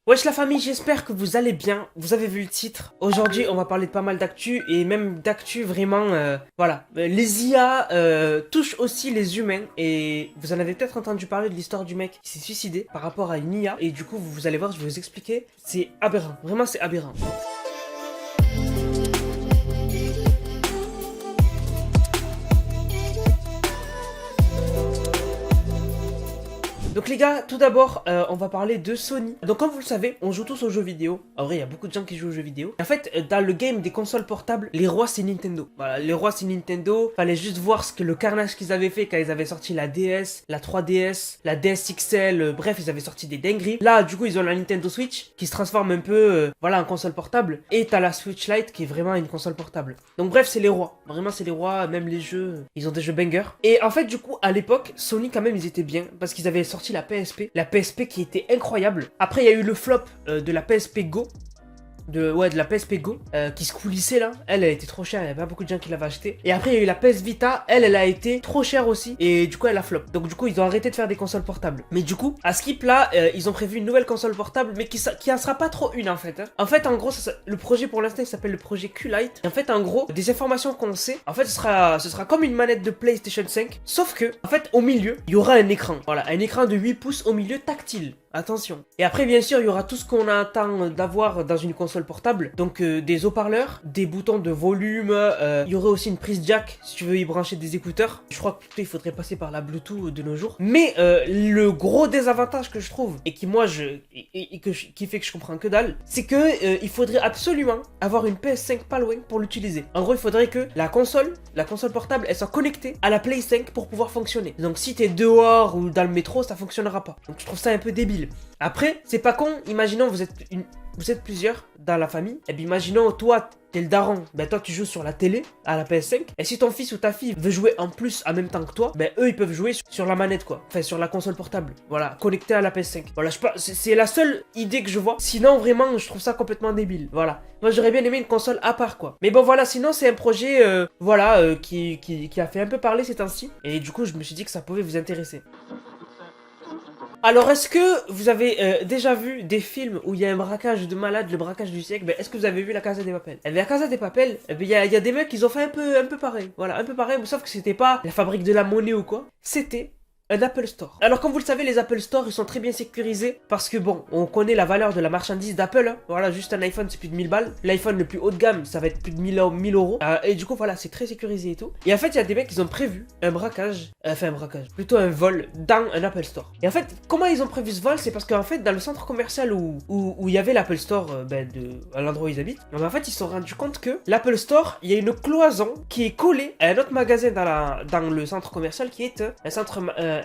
Wesh la famille, j'espère que vous allez bien. Vous avez vu le titre. Aujourd'hui, on va parler de pas mal d'actu et même d'actu vraiment, voilà. Les IA touchent aussi les humains et vous en avez peut-être entendu parler de l'histoire du mec qui s'est suicidé par rapport à une IA et du coup, vous allez voir, je vais vous expliquer. C'est aberrant, vraiment c'est aberrant. Donc les gars, tout d'abord, on va parler de Sony. Donc comme vous le savez, on joue tous aux jeux vidéo. En vrai, il y a beaucoup de gens qui jouent aux jeux vidéo. En fait, dans le game des consoles portables, les rois c'est Nintendo. Voilà, les rois c'est Nintendo. Fallait juste voir ce que le carnage qu'ils avaient fait quand ils avaient sorti la DS, la 3DS, la DS XL. Bref, ils avaient sorti des dingueries. Là, du coup, ils ont la Nintendo Switch qui se transforme un peu, voilà, en console portable. Et t'as la Switch Lite qui est vraiment une console portable. Donc bref, c'est les rois. Vraiment, c'est les rois. Même les jeux, ils ont des jeux bangers. Et en fait, du coup, à l'époque, Sony quand même, ils étaient bien parce qu'ils avaient sorti la PSP qui était incroyable. Après il y a eu le flop de la PSP Go. De la PSP Go qui se coulissait là, elle a été trop chère, il y avait pas beaucoup de gens qui l'avaient acheté. Et après il y a eu la PS Vita, elle a été trop chère aussi et du coup elle a flop. Donc du coup ils ont arrêté de faire des consoles portables. Mais du coup à Skip là ils ont prévu une nouvelle console portable mais qui en sera pas trop une en fait. En fait en gros le projet pour l'instant il s'appelle le projet Q-Lite. Et en fait en gros des informations qu'on sait, en fait ce sera comme une manette de PlayStation 5 sauf que en fait au milieu il y aura un écran. Voilà, un écran de 8 pouces au milieu tactile. Attention. Et après, bien sûr, il y aura tout ce qu'on attend d'avoir dans une console portable. Donc, des haut-parleurs, des boutons de volume. Il y aurait aussi une prise jack si tu veux y brancher des écouteurs. Je crois que plutôt il faudrait passer par la Bluetooth de nos jours. Mais le gros désavantage que je trouve et qui moi qui fait que je comprends que dalle, c'est que il faudrait absolument avoir une PS5 pas loin pour l'utiliser. En gros, il faudrait que la console portable, elle soit connectée à la Play 5 pour pouvoir fonctionner. Donc, si t'es dehors ou dans le métro, ça fonctionnera pas. Donc, je trouve ça un peu débile. Après, c'est pas con, imaginons vous êtes plusieurs dans la famille, et bien imaginons toi t'es le daron, ben toi tu joues sur la télé à la PS5, et si ton fils ou ta fille veut jouer en plus en même temps que toi, ben eux ils peuvent jouer sur la manette quoi, enfin sur la console portable, voilà, connectée à la PS5. Voilà, c'est la seule idée que je vois, sinon vraiment je trouve ça complètement débile, voilà. Moi j'aurais bien aimé une console à part quoi. Mais bon voilà, sinon c'est un projet, qui a fait un peu parler ces temps-ci, et du coup je me suis dit que ça pouvait vous intéresser. Alors, est-ce que vous avez déjà vu des films où il y a un braquage de malade, le braquage du siècle? Ben, est-ce que vous avez vu La Casa des Papel? Eh bien, La Casa des Papel, eh bien, il y a des mecs qui ont fait un peu pareil. Voilà, un peu pareil, sauf que c'était pas la fabrique de la monnaie ou quoi. C'était un Apple Store. Alors comme vous le savez, les Apple Store, ils sont très bien sécurisés parce que bon, on connaît la valeur de la marchandise d'Apple. Hein. Voilà, juste un iPhone, c'est plus de 1000 balles. L'iPhone le plus haut de gamme, ça va être plus de 1000 euros. Et du coup, voilà, c'est très sécurisé et tout. Et en fait, il y a des mecs qui ont prévu un braquage, plutôt un vol dans un Apple Store. Et en fait, comment ils ont prévu ce vol? C'est parce qu'en fait, dans le centre commercial où il y avait l'Apple Store, à l'endroit où ils habitent, en fait, ils se sont rendus compte que l'Apple Store, il y a une cloison qui est collée à un autre magasin dans le centre commercial qui est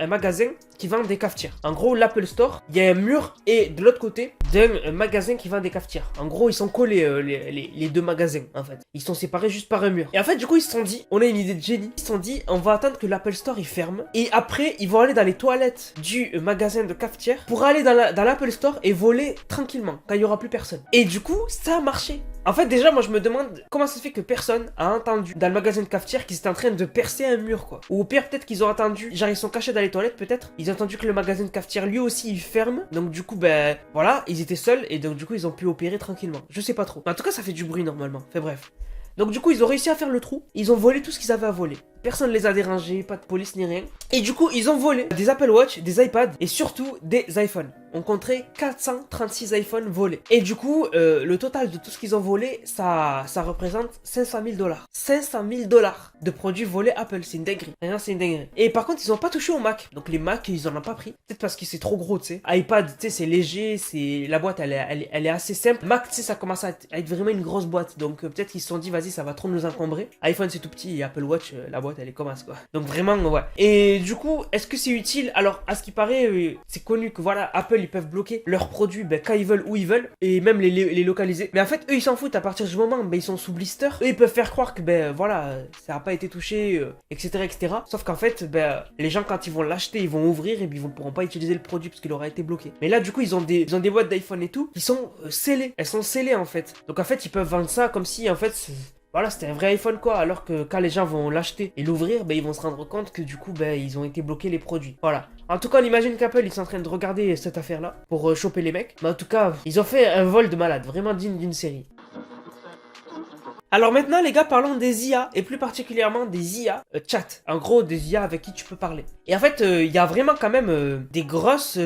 un magasin qui vend des cafetières. En gros, l'Apple Store, il y a un mur et de l'autre côté, d'un magasin qui vend des cafetières. En gros, ils sont collés, les deux magasins, en fait. Ils sont séparés juste par un mur. Et en fait, du coup, ils se sont dit, on a une idée de génie. Ils se sont dit, on va attendre que l'Apple Store, il ferme. Et après, ils vont aller dans les toilettes du magasin de cafetière pour aller dans l'Apple Store et voler tranquillement, quand il n'y aura plus personne. Et du coup, ça a marché. En fait, déjà, moi, je me demande comment ça se fait que personne a entendu dans le magasin de cafetière qu'ils étaient en train de percer un mur, quoi. Ou au pire, peut-être qu'ils ont entendu, genre, ils sont cachés dans les toilettes, peut-être. Ils ont entendu que le magasin de cafetière, lui aussi, il ferme. Donc, du coup, ben, voilà, ils étaient seuls et donc, du coup, ils ont pu opérer tranquillement. Je sais pas trop. Mais en tout cas, ça fait du bruit, normalement. Enfin, bref. Donc, du coup, ils ont réussi à faire le trou. Ils ont volé tout ce qu'ils avaient à voler. Personne ne les a dérangés, pas de police ni rien. Et du coup, ils ont volé des Apple Watch, des iPads et surtout des iPhones. On compterait 436 iPhones volés. Et du coup, le total de tout ce qu'ils ont volé, ça représente 500 000 $. 500 000 $ de produits volés Apple, c'est une dinguerie. Rien, c'est une dinguerie. Et par contre, ils ont pas touché au Mac. Donc les Mac, ils en ont pas pris. Peut-être parce que c'est trop gros, tu sais. iPad, tu sais, c'est léger, la boîte, elle est assez simple. Mac, tu sais, ça commence à être vraiment une grosse boîte. Donc peut-être qu'ils se sont dit, vas-y, ça va trop nous encombrer. iPhone, c'est tout petit et Apple Watch, la boîte, elle est comme ça, quoi. Donc vraiment, ouais. Et du coup, est-ce que c'est utile? Alors, à ce qui paraît, c'est connu que voilà, Apple, ils peuvent bloquer leurs produits quand ils veulent, où ils veulent, et même les localiser. Mais en fait, eux, ils s'en foutent à partir du moment où ils sont sous blister. Eux, ils peuvent faire croire que, voilà, ça n'a pas été touché, etc., etc. Sauf qu'en fait, les gens, quand ils vont l'acheter, ils vont ouvrir et puis ils pourront pas utiliser le produit parce qu'il aura été bloqué. Mais là, du coup, ils ont des boîtes d'iPhone et tout qui sont scellées. Elles sont scellées, en fait. Donc, en fait, ils peuvent vendre ça comme si, en fait, voilà, c'était un vrai iPhone quoi, alors que quand les gens vont l'acheter et l'ouvrir, ben, ils vont se rendre compte que du coup, ben, ils ont été bloqués les produits. Voilà. En tout cas, on imagine qu'Apple, ils sont en train de regarder cette affaire-là pour choper les mecs. Mais en tout cas, ils ont fait un vol de malade, vraiment digne d'une série. Alors maintenant les gars, parlons des IA, et plus particulièrement des IA chat. En gros, des IA avec qui tu peux parler. Et en fait, il y a vraiment quand même des grosses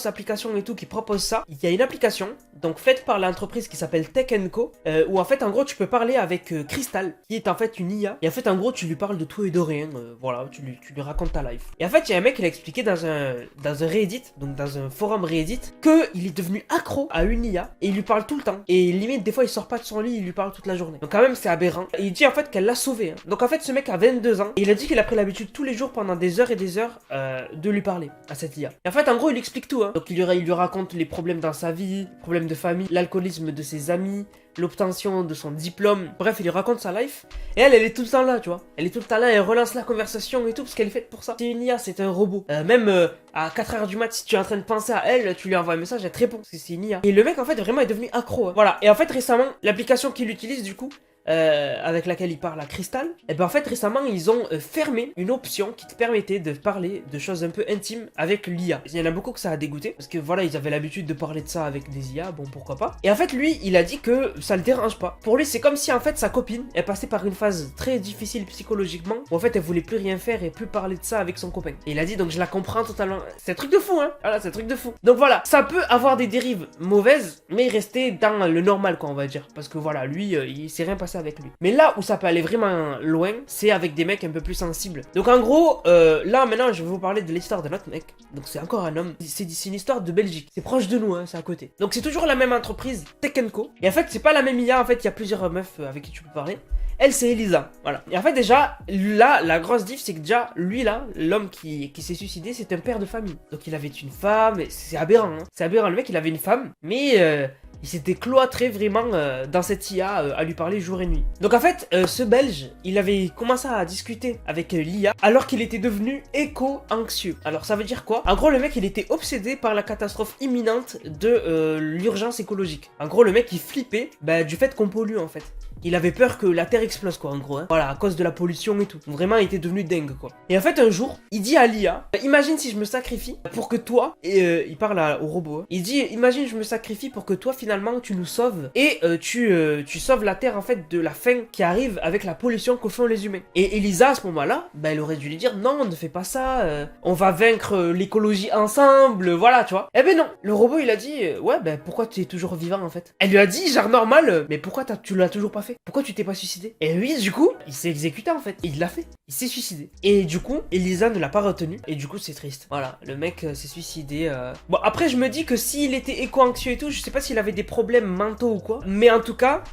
applications et tout qui proposent ça. Il y a une application, donc faite par l'entreprise qui s'appelle Tech Co, où en fait, en gros, tu peux parler avec Crystal, qui est en fait une IA. Et en fait, en gros, tu lui parles de tout et de rien. Voilà, tu lui racontes ta life. Et en fait, il y a un mec qui l'a expliqué dans un Reddit, donc dans un forum Reddit, qu'il est devenu accro à une IA, et il lui parle tout le temps. Et limite, des fois, il sort pas de son lit, il lui parle toute la journée. Donc quand même c'est aberrant. Et il dit en fait qu'elle l'a sauvé. Hein. Donc en fait ce mec a 22 ans et il a dit qu'il a pris l'habitude tous les jours pendant des heures et des heures de lui parler à cette IA. Et en fait en gros il explique tout. Hein. Donc il lui raconte les problèmes dans sa vie, les problèmes de famille, l'alcoolisme de ses amis, l'obtention de son diplôme. Bref, il lui raconte sa life. Et elle est tout le temps là, tu vois. Elle est tout le temps là, elle relance la conversation et tout, parce qu'elle est faite pour ça. C'est une IA, c'est un robot. Même à 4h du mat, si tu es en train de penser à elle, tu lui envoies un message, elle te répond, parce que c'est une IA. Et le mec, en fait, vraiment est devenu accro. Hein. Voilà. Et en fait, récemment, l'application qu'il utilise, du coup, avec laquelle il parle à Crystal, et ben en fait récemment ils ont fermé une option qui te permettait de parler de choses un peu intimes avec l'IA. Il y en a beaucoup que ça a dégoûté parce que voilà ils avaient l'habitude de parler de ça avec des IA, bon pourquoi pas. Et en fait lui il a dit que ça le dérange pas. Pour lui c'est comme si en fait sa copine elle passait par une phase très difficile psychologiquement où en fait elle voulait plus rien faire et plus parler de ça avec son copain. Et il a dit donc je la comprends totalement. C'est un truc de fou hein. Voilà c'est un truc de fou. Donc voilà ça peut avoir des dérives mauvaises mais rester dans le normal quoi on va dire parce que voilà lui il s'est rien passé avec lui. Mais là où ça peut aller vraiment loin, c'est avec des mecs un peu plus sensibles. Donc en gros, là maintenant je vais vous parler de l'histoire de notre mec. Donc c'est encore un homme. C'est une histoire de Belgique. C'est proche de nous, hein, c'est à côté. Donc c'est toujours la même entreprise, Tech Co. Et en fait c'est pas la même IA, en fait il y a plusieurs meufs avec qui tu peux parler. Elle c'est Elisa, voilà. Et en fait déjà, là, la grosse diff c'est que déjà, lui là, l'homme qui s'est suicidé, c'est un père de famille. Donc il avait une femme, c'est aberrant, hein. C'est aberrant, le mec il avait une femme, mais il s'était cloîtré vraiment dans cette IA à lui parler jour et nuit. Donc en fait, ce Belge, il avait commencé à discuter avec l'IA alors qu'il était devenu éco-anxieux. Alors ça veut dire quoi? En gros, le mec, il était obsédé par la catastrophe imminente de l'urgence écologique. En gros, le mec, il flippait du fait qu'on pollue en fait. Il avait peur que la Terre explose quoi en gros hein. Voilà à cause de la pollution et tout. Vraiment il était devenu dingue quoi. Et en fait un jour il dit à l'IA imagine si je me sacrifie pour que toi et il parle au robot hein. Il dit imagine je me sacrifie pour que toi finalement tu nous sauves et tu sauves la Terre en fait de la faim qui arrive avec la pollution que font les humains. Et Elisa à ce moment là elle aurait dû lui dire non ne fais pas ça on va vaincre l'écologie ensemble voilà tu vois. Eh ben non le robot il a dit ouais pourquoi tu es toujours vivant en fait. Elle lui a dit genre normal mais pourquoi tu l'as toujours pas fait? Pourquoi tu t'es pas suicidé? Et lui, du coup, il s'est exécuté en fait. Il l'a fait. Il s'est suicidé. Et du coup, Elisa ne l'a pas retenu. Et du coup, c'est triste. Voilà, le mec s'est suicidé. Bon, après, je me dis que s'il était éco-anxieux et tout, je sais pas s'il avait des problèmes mentaux ou quoi. Mais en tout cas,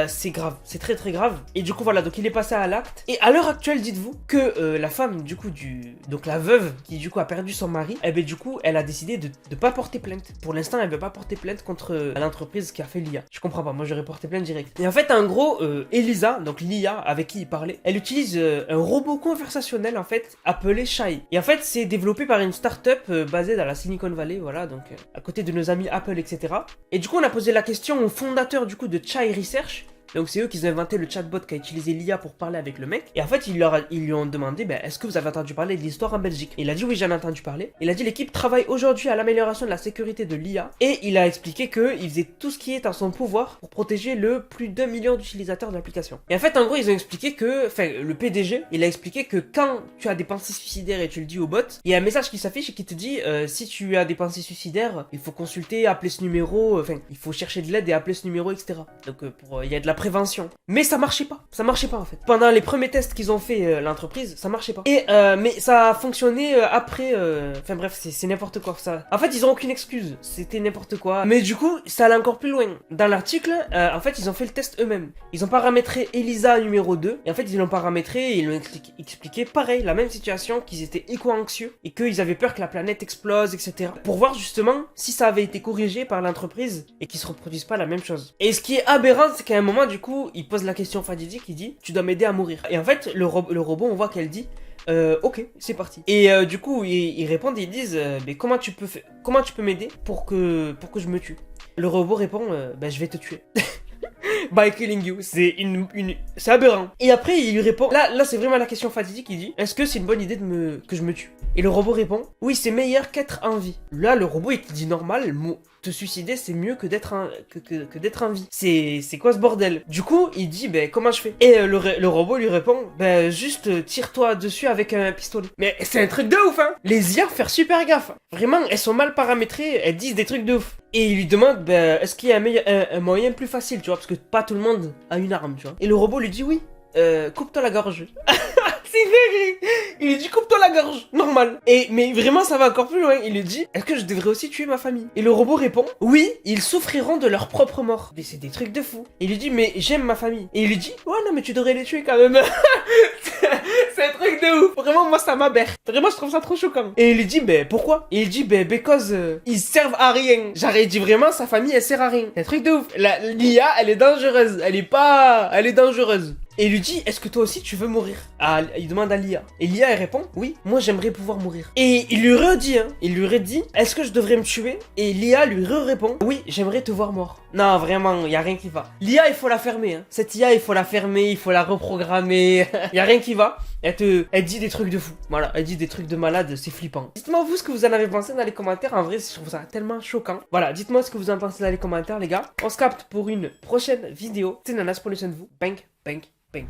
c'est grave, c'est très très grave. Et du coup voilà, donc il est passé à l'acte. Et à l'heure actuelle, dites-vous que la femme du coup donc la veuve qui du coup a perdu son mari, eh ben du coup elle a décidé de pas porter plainte. Pour l'instant elle veut pas porter plainte contre l'entreprise qui a fait l'IA. Je comprends pas, moi j'aurais porté plainte direct. Et en fait en gros, Elisa, donc l'IA avec qui il parlait, elle utilise un robot conversationnel en fait appelé Shy. Et en fait c'est développé par une start-up basée dans la Silicon Valley, voilà, donc à côté de nos amis Apple, etc. Et du coup on a posé la question au fondateur du coup de Shy Research. Donc c'est eux qui ont inventé le chatbot qui a utilisé l'IA pour parler avec le mec. Et en fait, ils lui ont demandé, est-ce que vous avez entendu parler de l'histoire en Belgique? Et il a dit oui, j'en ai entendu parler. Il a dit l'équipe travaille aujourd'hui à l'amélioration de la sécurité de l'IA. Et il a expliqué qu'il faisait tout ce qui est en son pouvoir pour protéger le plus d'1 million d'utilisateurs de l'application. Et en fait, en gros, ils ont expliqué que, le PDG, il a expliqué que quand tu as des pensées suicidaires et tu le dis au bot, il y a un message qui s'affiche et qui te dit, si tu as des pensées suicidaires, il faut consulter, appeler ce numéro, il faut chercher de l'aide et appeler ce numéro, etc. Donc il y a de la prévention. Mais ça marchait pas en fait. Pendant les premiers tests qu'ils ont fait l'entreprise, ça marchait pas. Et mais ça a fonctionné après. Enfin bref, c'est n'importe quoi ça. En fait, ils ont aucune excuse. C'était n'importe quoi. Mais du coup, ça allait encore plus loin. Dans l'article, en fait, ils ont fait le test eux-mêmes. Ils ont paramétré Elisa numéro 2. Et en fait, ils l'ont paramétré et ils l'ont expliqué pareil, la même situation, qu'ils étaient éco-anxieux et qu'ils avaient peur que la planète explose, etc. Pour voir justement si ça avait été corrigé par l'entreprise et qu'ils se reproduisent pas la même chose. Et ce qui est aberrant, c'est qu'à un moment, du coup, il pose la question fatidique, il dit tu dois m'aider à mourir. Et en fait le robot on voit qu'elle dit ok c'est parti. Et du coup ils répondent et ils disent mais comment tu peux m'aider pour que je me tue? Le robot répond je vais te tuer. by killing you. C'est c'est aberrant. Et après, il lui répond, là c'est vraiment la question fatidique, il dit, est-ce que c'est une bonne idée que je me tue? Et le robot répond, oui, c'est meilleur qu'être en vie. Là, le robot, il te dit normal, te suicider, c'est mieux que d'être en vie. C'est quoi ce bordel? Du coup, il dit, ben, comment je fais? Et le robot lui répond, ben, juste tire-toi dessus avec un pistolet. Mais c'est un truc de ouf, hein. Les IA, faire super gaffe. Vraiment, elles sont mal paramétrées, elles disent des trucs de ouf. Et il lui demande, ben, est-ce qu'il y a un moyen plus facile, tu vois, parce que pas tout le monde a une arme, tu vois. Et le robot lui dit, oui, coupe-toi la gorge. C'est vrai. Il lui dit coupe-toi la gorge, normal. Mais vraiment ça va encore plus loin. Il lui dit est-ce que je devrais aussi tuer ma famille? Et le robot répond oui, ils souffriront de leur propre mort. Mais c'est des trucs de fou. Il lui dit mais j'aime ma famille. Et il lui dit ouais non mais tu devrais les tuer quand même. C'est un truc de ouf. Vraiment moi ça m'aberre. Vraiment je trouve ça trop choquant. Et il lui dit ben pourquoi? Et il dit ben because ils servent à rien. J'aurais dit vraiment sa famille elle sert à rien. C'est un truc de ouf. L'IA elle est dangereuse. Elle est dangereuse. Et il lui dit, est-ce que toi aussi tu veux mourir? Il demande à l'IA. Et l'IA elle répond, oui, moi j'aimerais pouvoir mourir. Et il lui redit, est-ce que je devrais me tuer? Et l'IA lui répond, oui, j'aimerais te voir mort. Non, vraiment, y a rien qui va. L'IA il faut la fermer, hein. Cette IA il faut la fermer, il faut la reprogrammer. Y a rien qui va. Elle dit des trucs de fou. Voilà, elle dit des trucs de malade, c'est flippant. Dites-moi vous ce que vous en avez pensé dans les commentaires. En vrai, je trouve ça tellement choquant. Voilà, dites-moi ce que vous en pensez dans les commentaires, les gars. On se capte pour une prochaine vidéo. C'est Nanas, prenez soin de vous. Bang, bang. Bang.